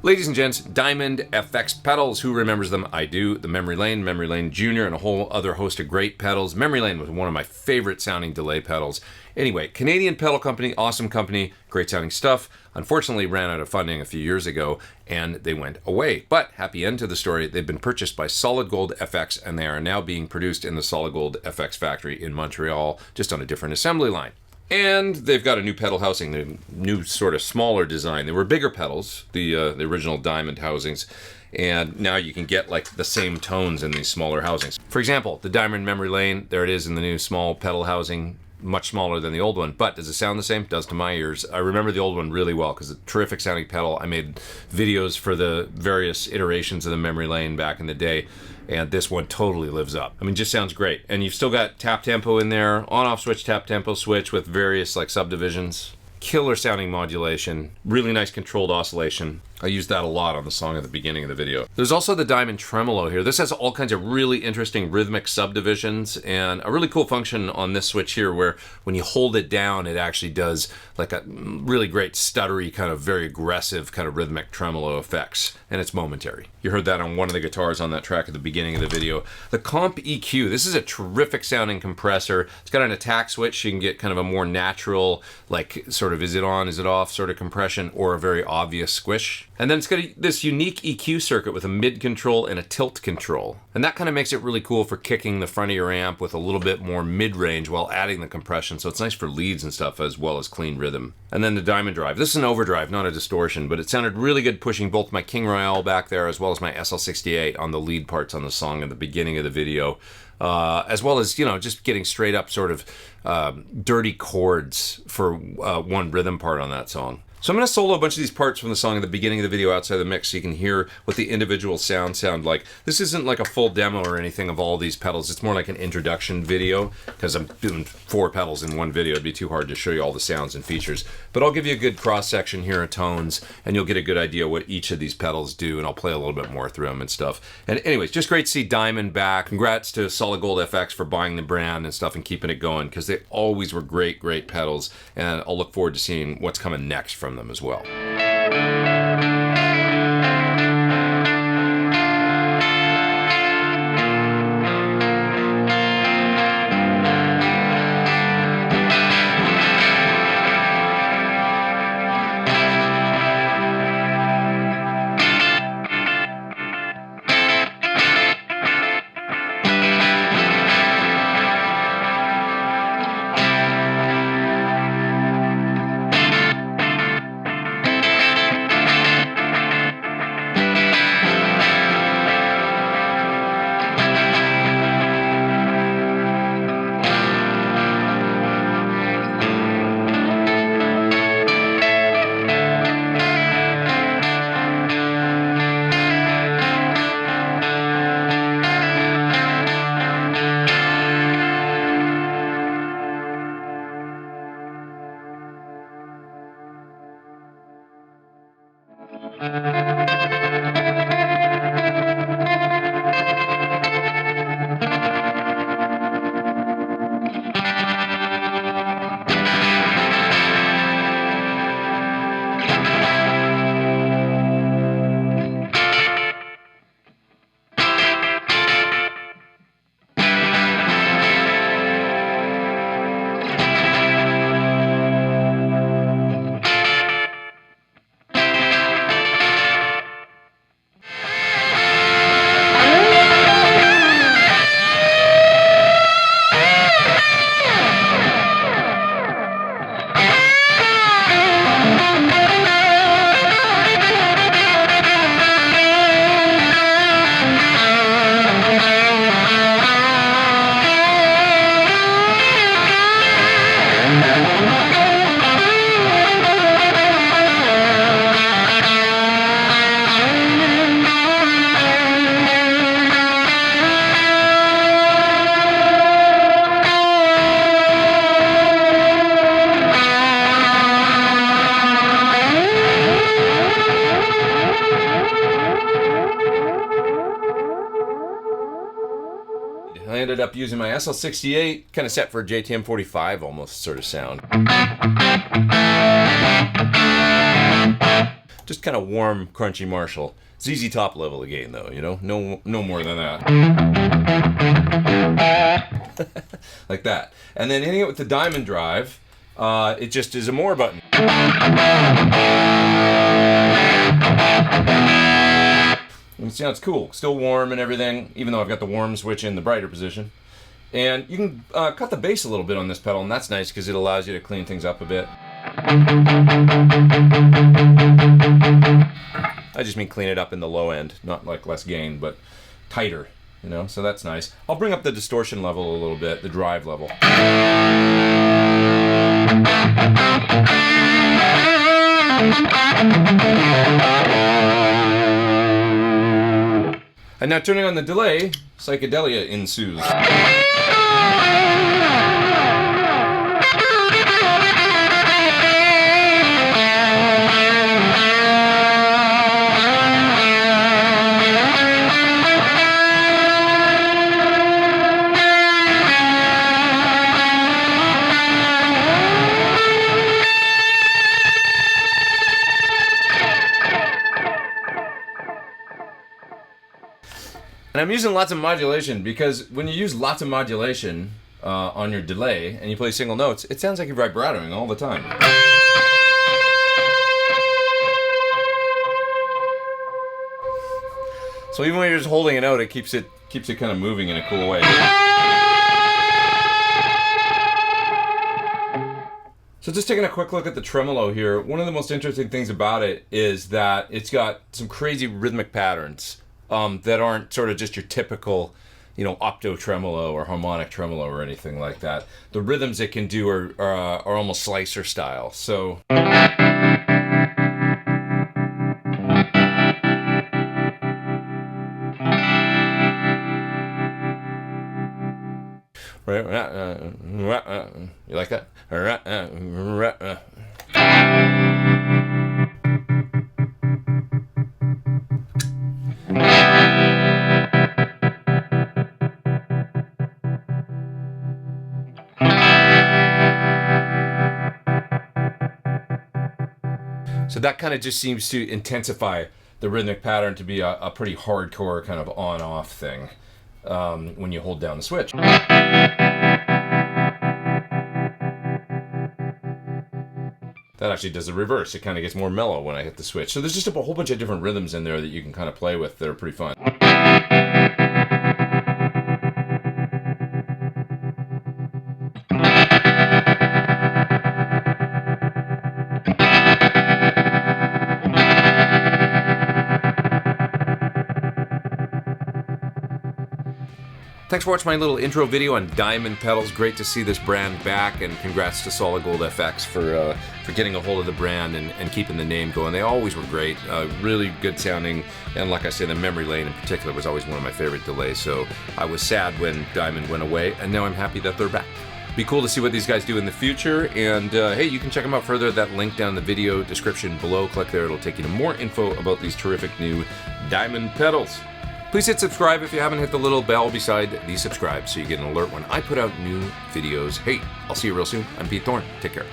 Ladies and gents, Diamond FX pedals. Who remembers them? I do. The Memory Lane Junior, and a whole other host of great pedals. Memory Lane was one of my favorite sounding delay pedals. Anyway, Canadian pedal company, awesome company, great sounding stuff. Unfortunately, ran out of funding a few years ago, and they went away. But happy end to the story, they've been purchased by Solid Gold FX, and they are now being produced in the Solid Gold FX factory in Montreal, just on a different assembly line. And they've got a new pedal housing, the new sort of smaller design. They were bigger pedals, the original Diamond housings, and now you can get like the same tones in these smaller housings. For example, the Diamond Memory Lane, there it is in the new small pedal housing, much smaller than the old one, but does it sound the same? It does to my ears. I remember the old one really well because it's a terrific sounding pedal. I made videos for the various iterations of the Memory Lane back in the day, and this one totally lives up. I mean, just sounds great. And you've still got tap tempo in there, on-off switch, tap tempo switch with various like subdivisions. Killer sounding modulation, really nice controlled oscillation. I used that a lot on the song at the beginning of the video. There's also the Diamond Tremolo here. This has all kinds of really interesting rhythmic subdivisions and a really cool function on this switch here where when you hold it down, it actually does like a really great stuttery kind of very aggressive kind of rhythmic tremolo effects, and it's momentary. You heard that on one of the guitars on that track at the beginning of the video. The Comp EQ, this is a terrific sounding compressor. It's got an attack switch. You can get kind of a more natural, like sort of is it on, is it off sort of compression, or a very obvious squish. And then it's got this unique EQ circuit with a mid control and a tilt control. And that kind of makes it really cool for kicking the front of your amp with a little bit more mid-range while adding the compression. So it's nice for leads and stuff as well as clean rhythm. And then the Diamond Drive. This is an overdrive, not a distortion, but it sounded really good pushing both my King Royale back there as well as my SL68 on the lead parts on the song at the beginning of the video. As well as, you know, just getting straight up sort of dirty chords for one rhythm part on that song. So I'm going to solo a bunch of these parts from the song at the beginning of the video outside the mix so you can hear what the individual sounds sound like. This isn't like a full demo or anything of all these pedals. It's more like an introduction video because I'm doing 4 pedals in one video. It'd be too hard to show you all the sounds and features. But I'll give you a good cross-section here of tones and you'll get a good idea what each of these pedals do, and I'll play a little bit more through them and stuff. And anyways, just great to see Diamond back. Congrats to Solid Gold FX for buying the brand and stuff and keeping it going because they always were great, great pedals, and I'll look forward to seeing what's coming next from them as well. I ended up using my SL68, kind of set for a JTM 45 almost sort of sound. Just kind of warm, crunchy Marshall. ZZ Top level again, though, you know? No more than that. Like that. And then hitting it with the diamond drive, it just is a more button. It sounds cool. Still warm and everything, even though I've got the warm switch in the brighter position. And you can cut the bass a little bit on this pedal, and that's nice because it allows you to clean things up a bit. I just mean clean it up in the low end, not like less gain, but tighter, you know, so that's nice. I'll bring up the distortion level a little bit, the drive level. And now turning on the delay, psychedelia ensues. And I'm using lots of modulation because when you use lots of modulation on your delay and you play single notes, it sounds like you're vibratoing all the time. So even when you're just holding it out, it keeps it kind of moving in a cool way. So just taking a quick look at the tremolo here, one of the most interesting things about it is that it's got some crazy rhythmic patterns. That aren't sort of just your typical, you know, octo tremolo or harmonic tremolo or anything like that. The rhythms it can do are almost slicer style. So. You like that? So that kind of just seems to intensify the rhythmic pattern to be a pretty hardcore kind of on-off thing when you hold down the switch. That actually does the reverse. It kind of gets more mellow when I hit the switch. So there's just a whole bunch of different rhythms in there that you can kind of play with that are pretty fun. Thanks for watching my little intro video on Diamond pedals. Great to see this brand back, and congrats to Solid Gold FX for getting a hold of the brand and keeping the name going. They always were great, really good sounding, and like I said, the memory lane in particular was always one of my favorite delays, so I was sad when Diamond went away, and now I'm happy that they're back. Be cool to see what these guys do in the future, and hey, you can check them out further at that link down in the video description below. Click there, it'll take you to more info about these terrific new Diamond pedals. Please hit subscribe if you haven't. Hit the little bell beside the subscribe so you get an alert when I put out new videos. Hey, I'll see you real soon. I'm Pete Thorn. Take care.